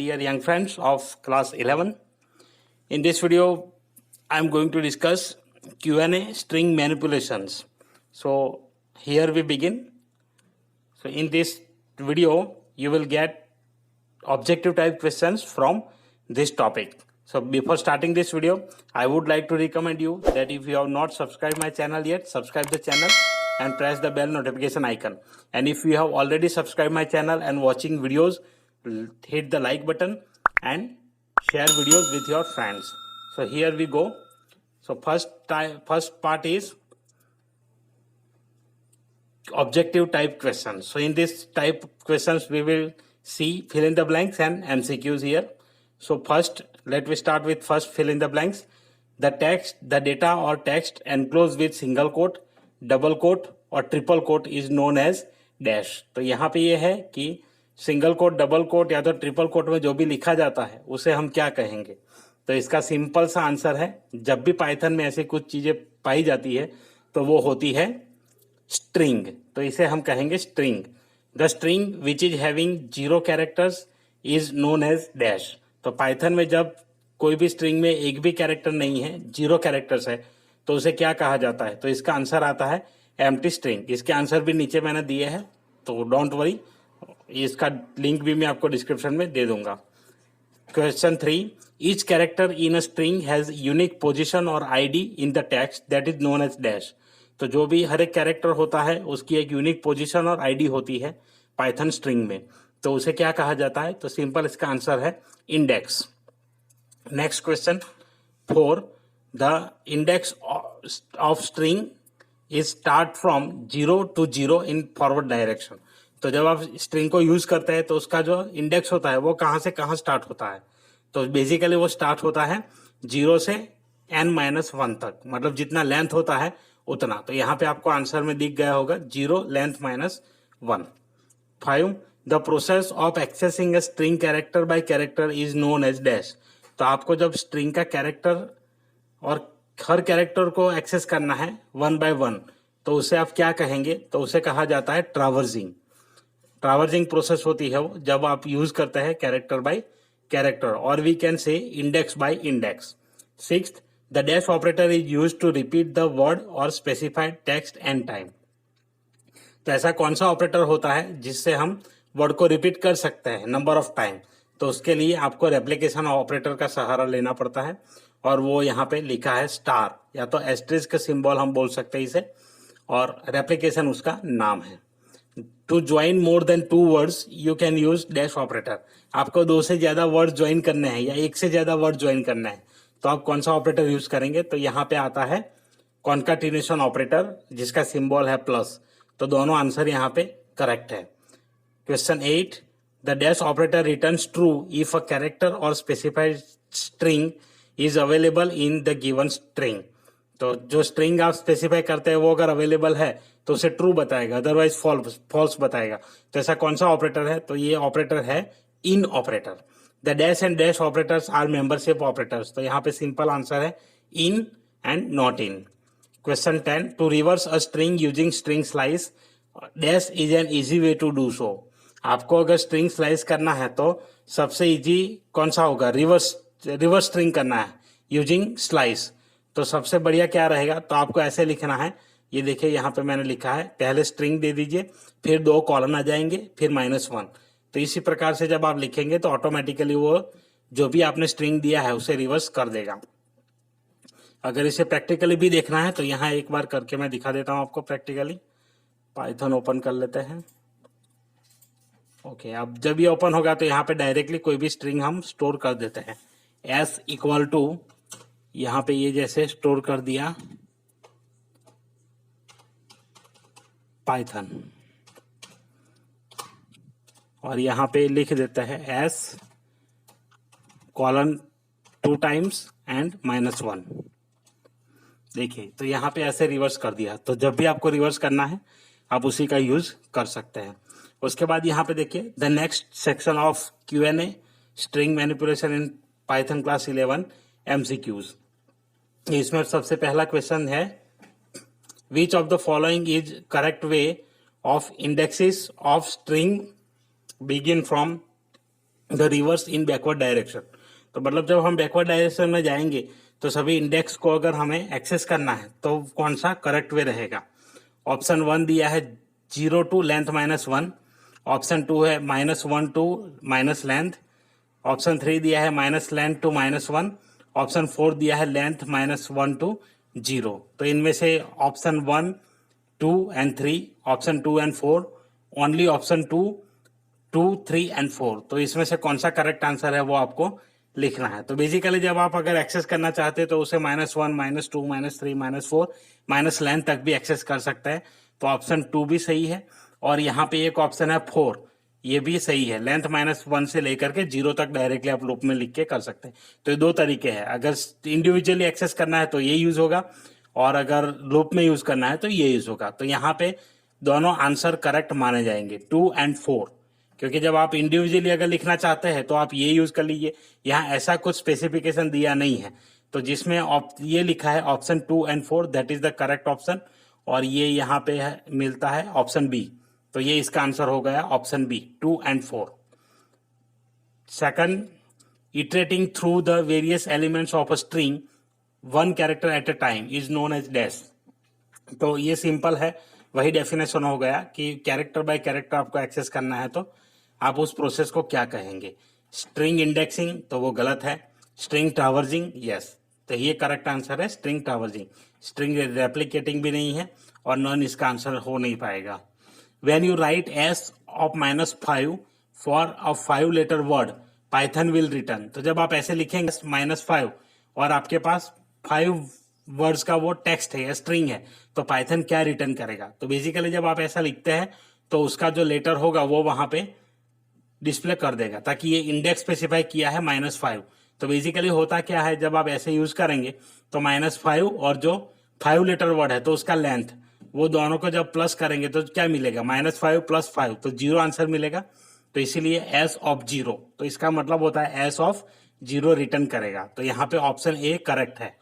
dear young friends of class 11. In this video, I am going to discuss Q&A string manipulations. So here we begin. So in this video, you will get objective type questions from this topic. So before starting this video, I would like to recommend you that if you have not subscribed my channel yet, subscribe the channel and press the bell notification icon. And if you have already subscribed my channel and watching videos, hit the like button and share videos with your friends. So here we go. So first part is objective type questions. So in this type questions we will see fill in the blanks and MCQs here. So first let me start with first fill in the blanks. The text, the data or text enclosed with single quote, double quote और triple quote is known as dash. तो यहाँ पे ये है कि single quote, double coat या तो triple coat में जो भी लिखा जाता है उसे हम क्या कहेंगे. तो इसका सिंपल सा आंसर है, जब भी पाइथन में ऐसी कुछ चीजें पाई जाती है तो वो होती है स्ट्रिंग. तो इसे हम कहेंगे string. The string which is having 0 characters is known as dash. तो पाइथन में जब कोई भी स्ट्रिंग में एक भी कैरेक्टर नहीं है, 0 कैरेक्टर्स है, तो उसे क्या कहा जाता है. तो इसका आंसर आता है एम्प्टी स्ट्रिंग. इसके आंसर भी नीचे मैंने दिए हैं, तो डोंट वरी, इसका लिंक भी मैं आपको डिस्क्रिप्शन में दे दूंगा. Question 3, each character in a string has unique position और ID in the text that is known as dash. तो जो भी हर एक कैरेक्टर होता है उसकी एक यूनिक पोजीशन और आईडी होती है पाइथन स्ट्रिंग में, तो उसे क्या कहा जाता है. तो सिंपल इसका आंसर है index. Next question 4, the index of string is start from 0 to 0 in forward direction. तो जब आप स्ट्रिंग को यूज करते हैं तो उसका जो इंडेक्स होता है वो कहाँ से कहाँ स्टार्ट होता है. तो बेसिकली वो स्टार्ट होता है 0 से n-1 तक, मतलब जितना लेंथ होता है उतना. तो यहाँ पे आपको आंसर में दिख गया होगा 0 length -1. 5, the process of accessing a string character by character is known as dash. तो आपको जब स्ट्रिंग का कैरेक्टर और हर कैरेक्टर को एक्सेस करना है 1 by 1, तो उसे आप क्या कहेंगे. तो उसे कहा जाता है ट्रावर्सिंग. ट्रावर्सिंग प्रोसेस होती है वो जब आप यूज करते हैं कैरेक्टर बाय कैरेक्टर, और we can say index by index. 6, the dash operator is use to repeat the word or specified text and time. तो ऐसा कौन सा ऑपरेटर होता है जिससे हम वर्ड को रिपीट कर सकते हैं नंबर ऑफ टाइम. तो उसके लिए आपको रेप्लिकेशन ऑपरेटर का सहारा लेना पड़ता है, और वो यहाँ पे लिखा है स्टार, या तो एस्ट्रिस्क का सिंबल हम बोल सकते हैं इसे, और रेप्लिकेशन उसका नाम है. To join more than 2 words you can use dash operator. आपको 2 से ज्यादा वर्ड ज्वाइन करने हैं या 1 से ज्यादा वर्ड ज्वाइन करना है, तो आप कौन सा ऑपरेटर यूज करेंगे. तो यहाँ पे आता है कॉन्काटिनेशन ऑपरेटर जिसका सिंबल है प्लस. तो दोनों आंसर यहाँ पे करेक्ट है. Question 8, the dash operator returns true if a character or specified string is available in the given string. तो जो स्ट्रिंग आप स्पेसिफाई करते हैं वो अगर अवेलेबल है तो उसे ट्रू बताएगा, अदरवाइज फॉल्स बताएगा. तो ऐसा कौन सा ऑपरेटर है. तो ये ऑपरेटर है in operator. The dash and dash operators are membership operators. तो यहाँ पे सिंपल आंसर है in and not in. Question 10, to reverse a string using string slice dash is an easy way to do so. आपको अगर string slice करना है तो सबसे इजी कौन सा होगा, रिवर्स स्ट्रिंग करना है यूजिंग स्लाइस. तो सबसे बढ़िया क्या रहेगा. तो आपको ऐसे लिखना है, ये देखिए यहाँ पे मैंने लिखा है, पहले स्ट्रिंग दे दीजिए, फिर 2 कॉलन आ जाएंगे, फिर -1. तो इसी प्रकार से जब आप लिखेंगे तो ऑटोमेटिकली वो जो भी आपने स्ट्रिंग दिया है उसे रिवर्स कर देगा. अगर इसे प्रैक्टिकली भी देखना है तो यहाँ एक बार करके मैं दिखा देता हूँ आपको प्रैक्टिकली. पाइथन ओपन कर लेते हैं. ओके, अब जब ये ओपन होगा तो यहाँ पे डायरेक्टली कोई भी स्ट्रिंग हम स्टोर कर देते हैं. S इक्वल टू, यहाँ पे ये जैसे स्टोर कर दिया पाइथन, और यहाँ पे लिख देते हैं S कॉलन 2 टाइम्स एंड -1. देखिए, तो यहाँ पे ऐसे रिवर्स कर दिया. तो जब भी आपको रिवर्स करना है आप उसी का यूज कर सकते हैं. उसके बाद यहाँ पे देखिए the next section of Q&A string manipulation in Python class 11 MCQs. इसमें सबसे पहला क्वेश्चन है, विच of the following is correct way of indexes of string begin from the reverse in backward direction. तो मतलब जब हम बैकवर्ड डायरेक्शन में जाएंगे तो सभी इंडेक्स को अगर हमें एक्सेस करना है तो कौन सा करेक्ट वे रहेगा। ऑप्शन 1 दिया है 0 टू लेंथ -1, ऑप्शन 2 है -1 टू माइनस लेंथ, ऑप्शन 3 दिया है माइनस लेंथ टू -1, ऑप्शन 4 दिया है लेंथ -1 टू 0। तो इनमें से option 1, 2 and 3, option 2 and 4, only option 2, 2, 3 and 4। तो इसमें से कौन सा करेक्ट आंसर है वो आपको लिखना है। तो बेसिकली जब आप अगर एक्सेस करना चाहते हैं तो उसे -1, -2, -3, -4, माइनस लेंथ तक भी एक्सेस कर सकता है। तो ऑप्शन 2 भी सही है और यहाँ पे एक ऑप्शन है 4, ये भी सही है। लेंथ -1 से लेकर के 0 तक डायरेक्टली आप लूप में लिख के कर सकते हैं। तो ये दो तरीके हैं, अगर इंडिविजुअली एक्सेस करना है तो ये यूज होगा और अगर लूप में यूज करना है तो ये यूज होगा। तो यहाँ पे दोनों आंसर करेक्ट माने जाएंगे 2 एंड 4, क्योंकि जब आप इंडिविजुअली अगर लिखना चाहते हैं तो आप ये यूज कर लीजिए। यहाँ ऐसा कुछ स्पेसिफिकेशन दिया नहीं है, तो जिसमें ये लिखा है option 2 and 4 that is the correct option, और ये यहाँ पे मिलता है ऑप्शन बी। तो ये इसका आंसर हो गया option B, 2 and 4। Second, iterating through the various elements of a string one character at a time is known as dash. तो ये सिंपल है, वही डेफिनेशन हो गया कि कैरेक्टर बाय कैरेक्टर आपको एक्सेस करना है तो आप उस प्रोसेस को क्या कहेंगे। स्ट्रिंग इंडेक्सिंग तो वो गलत है, स्ट्रिंग ट्रावर्सिंग यस, तो ये करेक्ट आंसर है स्ट्रिंग ट्रावर्सिंग। स्ट्रिंग रेप्लिकेटिंग भी नहीं है और नॉन इसका आंसर हो नहीं पाएगा। When you write s of -5 for a 5 letter word Python will return. तो जब आप ऐसे लिखेंगे -5 और आपके पास 5 वर्ड्स का वो टेक्स्ट है या स्ट्रिंग है तो पाइथन क्या रिटर्न करेगा। तो बेसिकली जब आप ऐसा लिखते हैं तो उसका जो लेटर होगा वो वहां पे डिस्प्ले कर देगा, ताकि ये इंडेक्स स्पेसिफाई किया है -5। तो बेसिकली होता क्या है, जब आप ऐसे यूज करेंगे तो -5 और जो 5 लेटर वर्ड है तो उसका लेंथ, वो दोनों को जब प्लस करेंगे तो क्या मिलेगा, -5 + 5, तो 0 आंसर मिलेगा। तो इसीलिए s of 0, तो इसका मतलब होता है s of 0 रिटर्न करेगा। तो यहाँ पे ऑप्शन ए करेक्ट है।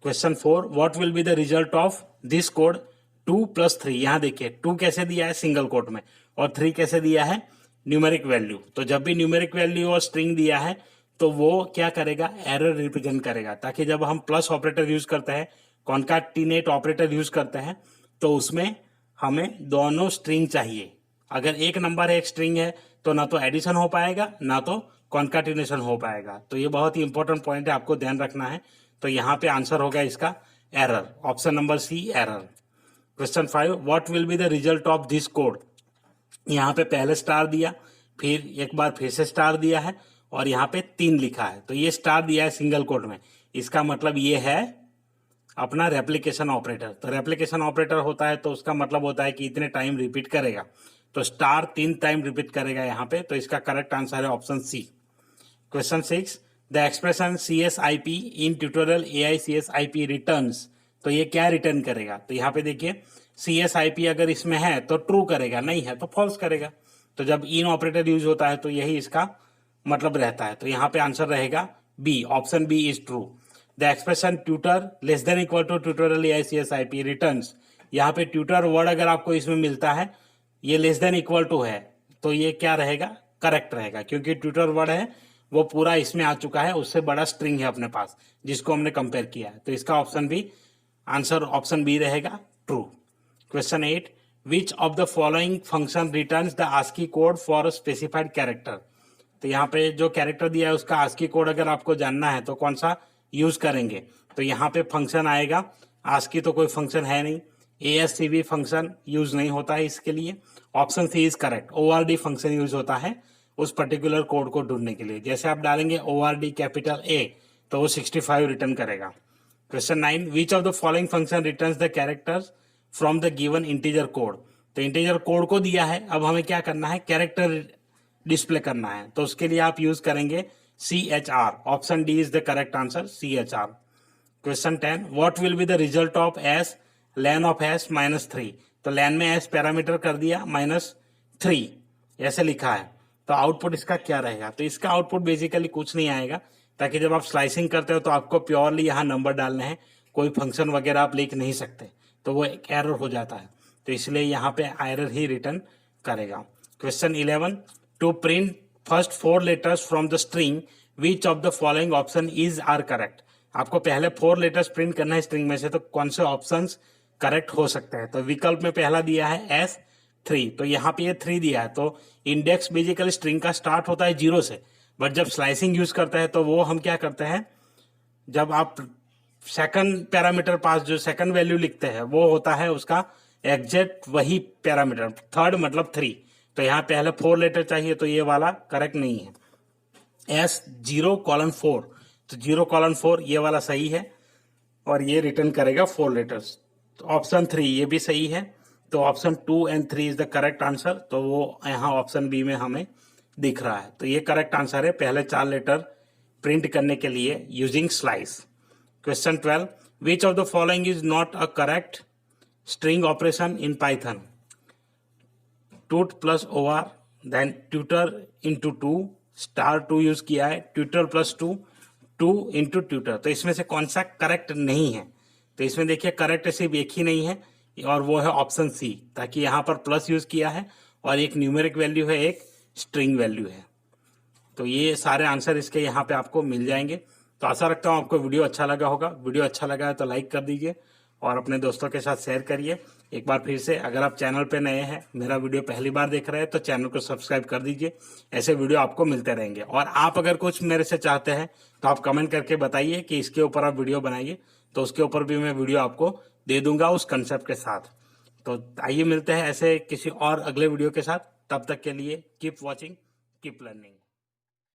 Question 4, what will be the result of this code 2 + 3। यहाँ देखिए 2 कैसे दिया है सिंगल कोट में और 3 कैसे दिया है न्यूमेरिक वैल्यू। तो जब भी न्यूमेरिक वैल्यू और स्ट्रिंग दिया है तो वो क्या करेगा, एरर रिप्रेजेंट करेगा, ताकि जब हम प्लस ऑपरेटर यूज करते हैं, कॉन्काटिनेट ऑपरेटर यूज करते हैं, तो उसमें हमें दोनों स्ट्रिंग चाहिए। अगर एक नंबर है एक स्ट्रिंग है तो ना तो एडिशन हो पाएगा ना तो कॉन्काटिनेशन हो पाएगा। तो ये बहुत ही इंपॉर्टेंट पॉइंट है, आपको ध्यान रखना है। तो यहाँ पे आंसर होगा इसका error, option number C error. Question 5, what will be the result of this code. यहाँ पे पहले स्टार दिया, फिर एक बार फिर से स्टार दिया है और यहाँ पे 3 लिखा है। तो ये स्टार दिया है सिंगल कोट में, इसका मतलब ये है अपना रेप्लिकेशन ऑपरेटर। तो रेप्लिकेशन ऑपरेटर होता है तो उसका मतलब होता है कि इतने टाइम रिपीट करेगा। तो स्टार 3 टाइम रिपीट करेगा यहाँ पे, तो इसका करेक्ट आंसर है option C. Question 6, the expression CSIP in tutorial AI/CSIP returns. तो ये क्या रिटर्न करेगा। तो यहाँ पे देखिए CSIP अगर इसमें है तो ट्रू करेगा, नहीं है तो फॉल्स करेगा। तो जब इन ऑपरेटर यूज होता है तो यही इसका मतलब रहता है। तो यहाँ पे आंसर रहेगा B, option B is true. The expression tutor less than equal to tutorial AI/CSIP returns. यहाँ पे ट्यूटर वर्ड अगर आपको इसमें मिलता है, ये लेस देन इक्वल टू है, तो ये क्या रहेगा, करेक्ट रहेगा, क्योंकि ट्यूटर वर्ड है वो पूरा इसमें आ चुका है, उससे बड़ा स्ट्रिंग है अपने पास जिसको हमने कंपेयर किया है। तो इसका option B answer option B रहेगा true. Question 8, which of the following function returns the ASCII code for a specified character. तो यहाँ पे जो कैरेक्टर दिया है उसका ASCII कोड अगर आपको जानना है तो कौन सा यूज करेंगे। तो यहाँ पे फंक्शन आएगा, ASCII तो कोई फंक्शन है नहीं, ASCII फंक्शन यूज नहीं होता है इसके लिए। Option C is correct, ORD function use होता है उस पर्टिकुलर कोड को ढूंढने के लिए। जैसे आप डालेंगे ORD कैपिटल A तो वो 65 रिटर्न करेगा। Question 9, which of the following function returns the characters from the given integer code. तो इंटीजर कोड को दिया है, अब हमें क्या करना है, कैरेक्टर डिस्प्ले करना है। तो उसके लिए आप यूज करेंगे CHR, option D is the correct answer, CHR। Question 10, what will be the result of s len of s -3। तो len में s पैरामीटर कर दिया -3 ऐसे लिखा है, तो आउटपुट इसका क्या रहेगा। तो इसका आउटपुट बेसिकली कुछ नहीं आएगा, ताकि जब आप स्लाइसिंग करते हो तो आपको प्योरली यहाँ नंबर डालने हैं, कोई फंक्शन वगैरह आप लिख नहीं सकते, तो वो एक एरर हो जाता है। तो इसलिए यहाँ पे एरर ही रिटर्न करेगा। Question 11, to print first 4 letters from the string which of the following option is are correct. आपको पहले 4 लेटर्स प्रिंट करना है स्ट्रिंग में से, तो कौन से ऑप्शंस करेक्ट हो सकते हैं। तो विकल्प में पहला दिया है S3, तो यहाँ पे ये 3 दिया है। तो इंडेक्स बेसिकली स्ट्रिंग का स्टार्ट होता है 0 से, बट जब स्लाइसिंग यूज करते हैं तो वो हम क्या करते हैं, जब आप सेकंड पैरामीटर पास जो सेकंड वैल्यू लिखते हैं वो होता है उसका एग्जैक्ट वही पैरामीटर, थर्ड मतलब 3। तो यहाँ पहले 4 लेटर चाहिए, तो ये वाला करेक्ट नहीं है। S0:4, तो 0:4 ये वाला सही है और ये रिटर्न करेगा 4 लेटर्स। तो ऑप्शन 3 ये भी सही है, तो option 2 and 3 is the correct answer. तो वो यहाँ ऑप्शन बी में हमें दिख रहा है, तो ये करेक्ट आंसर है पहले 4 लेटर प्रिंट करने के लिए using slice. Question 12, which of the following is not a correct string operation in Python. टूट plus over, then tuple into 2, *2 use किया है, ट्यूटर प्लस 2, 2 इंटू ट्यूटर। तो इसमें से कौन सा करेक्ट नहीं है। तो इसमें देखिए करेक्ट सिर्फ एक ही नहीं है और वो है ऑप्शन सी, ताकि यहाँ पर प्लस यूज किया है और एक न्यूमेरिक वैल्यू है, एक स्ट्रिंग वैल्यू है। तो ये सारे आंसर इसके यहाँ पे आपको मिल जाएंगे। तो आशा रखता हूँ आपको वीडियो अच्छा लगा होगा। वीडियो अच्छा लगा है तो लाइक कर दीजिए और अपने दोस्तों के साथ शेयर करिए। एक बार फिर से, अगर आप चैनल पे नए हैं, मेरा वीडियो पहली बार देख रहे हैं, तो चैनल को सब्सक्राइब कर दीजिए। ऐसे वीडियो आपको मिलते रहेंगे। और आप अगर कुछ मेरे से चाहते हैं तो आप कमेंट करके बताइए कि इसके ऊपर आप वीडियो बनाइए, तो उसके ऊपर भी मैं वीडियो आपको दे दूंगा उस कंसेप्ट के साथ। तो आइए मिलते हैं ऐसे किसी और अगले वीडियो के साथ। तब तक के लिए कीप वॉचिंग, कीप लर्निंग।